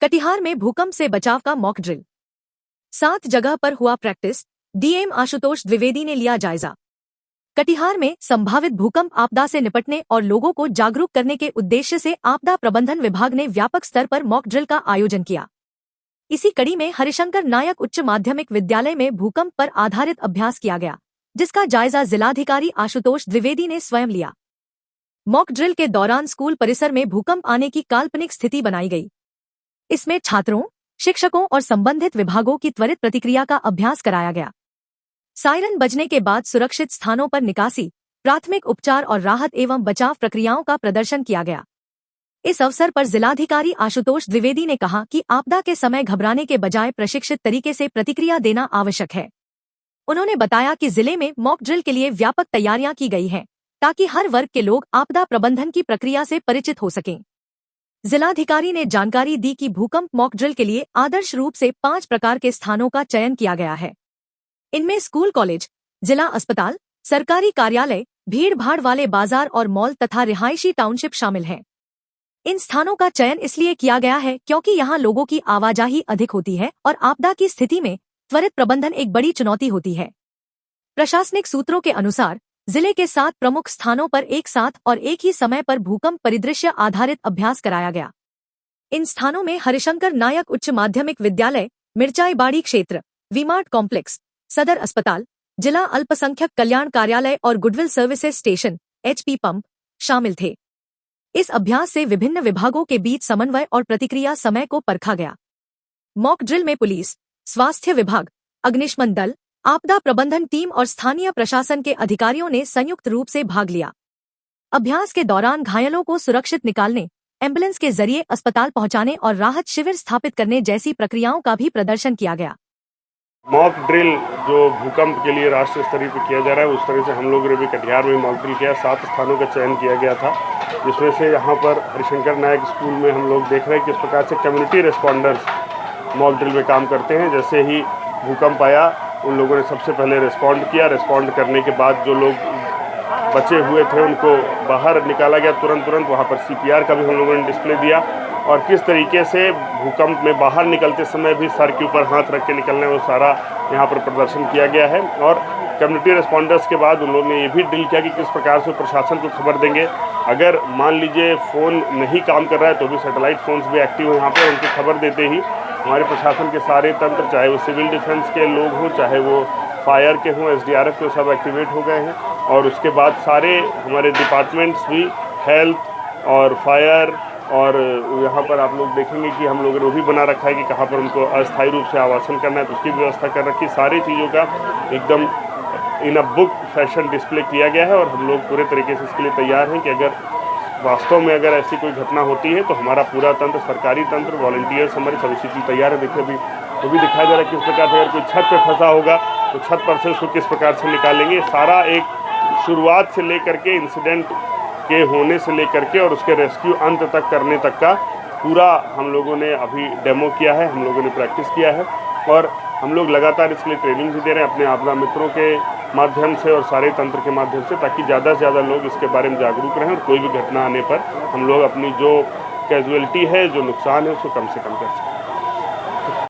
कटिहार में भूकंप से बचाव का मॉक ड्रिल। 7 जगह पर हुआ प्रैक्टिस। डीएम आशुतोष द्विवेदी ने लिया जायजा। कटिहार में संभावित भूकंप आपदा से निपटने और लोगों को जागरूक करने के उद्देश्य से आपदा प्रबंधन विभाग ने व्यापक स्तर पर मॉक ड्रिल का आयोजन किया। इसी कड़ी में हरिशंकर नायक उच्च माध्यमिक विद्यालय में भूकंप पर आधारित अभ्यास किया गया, जिसका जायजा जिलाधिकारी आशुतोष द्विवेदी ने स्वयं लिया। मॉक ड्रिल के दौरान स्कूल परिसर में भूकंप आने की काल्पनिक स्थिति बनाई गई। इसमें छात्रों, शिक्षकों और संबंधित विभागों की त्वरित प्रतिक्रिया का अभ्यास कराया गया। सायरन बजने के बाद सुरक्षित स्थानों पर निकासी, प्राथमिक उपचार और राहत एवं बचाव प्रक्रियाओं का प्रदर्शन किया गया। इस अवसर पर जिलाधिकारी आशुतोष द्विवेदी ने कहा कि आपदा के समय घबराने के बजाय प्रशिक्षित तरीके से प्रतिक्रिया देना आवश्यक है। उन्होंने बताया कि जिले में मॉक ड्रिल के लिए व्यापक तैयारियां की गई हैं, ताकि हर वर्ग के लोग आपदा प्रबंधन की प्रक्रिया से परिचित हो सकें। जिलाधिकारी ने जानकारी दी कि भूकंप मॉक ड्रिल के लिए आदर्श रूप से 5 प्रकार के स्थानों का चयन किया गया है। इनमें स्कूल, कॉलेज, जिला अस्पताल, सरकारी कार्यालय, भीड़ भाड़ वाले बाजार और मॉल तथा रिहायशी टाउनशिप शामिल हैं। इन स्थानों का चयन इसलिए किया गया है क्योंकि यहाँ लोगों की आवाजाही अधिक होती है और आपदा की स्थिति में त्वरित प्रबंधन एक बड़ी चुनौती होती है। प्रशासनिक सूत्रों के अनुसार जिले के 7 प्रमुख स्थानों पर एक साथ और एक ही समय पर भूकंप परिदृश्य आधारित अभ्यास कराया गया। इन स्थानों में हरिशंकर नायक उच्च माध्यमिक विद्यालय, मिर्चाईबाड़ी क्षेत्र, वी-मार्ट कॉम्प्लेक्स, सदर अस्पताल, जिला अल्पसंख्यक कल्याण कार्यालय और goodwill services station HP pump शामिल थे। इस अभ्यास से विभिन्न विभागों के बीच समन्वय और प्रतिक्रिया समय को परखा गया। मॉक ड्रिल में पुलिस, स्वास्थ्य विभाग, अग्निशमन दल, आपदा प्रबंधन टीम और स्थानीय प्रशासन के अधिकारियों ने संयुक्त रूप से भाग लिया। अभ्यास के दौरान घायलों को सुरक्षित निकालने, एम्बुलेंस के जरिए अस्पताल पहुंचाने और राहत शिविर स्थापित करने जैसी प्रक्रियाओं का भी प्रदर्शन किया गया। मॉक ड्रिल जो भूकंप के लिए राष्ट्रीय स्तर पर किया जा रहा है, उस तरह से हम लोगों ने भी कटिहार में मॉक ड्रिल किया। 7 स्थानों का चयन किया गया था, जिसमें से यहाँ पर हरिशंकर नायक स्कूल में हम लोग देख रहे हैं किस प्रकार से कम्युनिटी रिस्पॉन्डर्स मॉक ड्रिल में काम करते हैं। जैसे ही भूकंप आया, उन लोगों ने सबसे पहले रिस्पॉन्ड किया। रिस्पॉन्ड करने के बाद जो लोग बचे हुए थे उनको बाहर निकाला गया तुरंत। वहाँ पर CPR का भी हम लोगों ने डिस्प्ले दिया और किस तरीके से भूकंप में बाहर निकलते समय भी सर के ऊपर हाथ रख के निकलना है, वो सारा यहाँ पर प्रदर्शन किया गया है। और कम्युनिटी रिस्पॉन्डर्स के बाद उन लोगों ने ये भी ड्रिल किया कि किस प्रकार से प्रशासन को खबर देंगे। अगर मान लीजिए फ़ोन नहीं काम कर रहा है तो भी सैटेलाइट फ़ोन्स भी एक्टिव हैं यहाँ पर। उनको खबर देते ही हमारे प्रशासन के सारे तंत्र, चाहे वो सिविल डिफेंस के लोग हों, चाहे वो फायर के हों, SDRF के, सब एक्टिवेट हो गए हैं। और उसके बाद सारे हमारे डिपार्टमेंट्स भी, हेल्थ और फायर, और यहाँ पर आप लोग देखेंगे कि हम लोगों ने वो भी बना रखा है कि कहाँ पर उनको अस्थायी रूप से आवासन करना है, तो उसकी व्यवस्था कर रखी। सारी चीज़ों का एकदम इन अ बुक फैशन डिस्प्ले किया गया है और हम लोग पूरे तरीके से इसके लिए तैयार हैं कि अगर वास्तव में अगर ऐसी कोई घटना होती है तो हमारा पूरा तंत्र, सरकारी तंत्र, वॉलंटियर्स हमारे सभी चीज़ तैयार है। देखिए अभी वो भी दिखाया जा रहा है किस प्रकार से अगर कोई छत पे फंसा होगा तो छत पर से उसको किस प्रकार से निकालेंगे। सारा एक शुरुआत से लेकर के इंसिडेंट के होने से लेकर के और उसके रेस्क्यू अंत तक करने तक का पूरा हम लोगों ने अभी डेमो किया है, हम लोगों ने प्रैक्टिस किया है। और हम लोग लगातार इसके लिए ट्रेनिंग भी दे रहे हैं अपने आपदा मित्रों के माध्यम से और सारे तंत्र के माध्यम से, ताकि ज़्यादा से ज़्यादा लोग इसके बारे में जागरूक रहें और कोई भी घटना आने पर हम लोग अपनी जो कैजुअलिटी है, जो नुकसान है, उसको कम से कम कर सकें।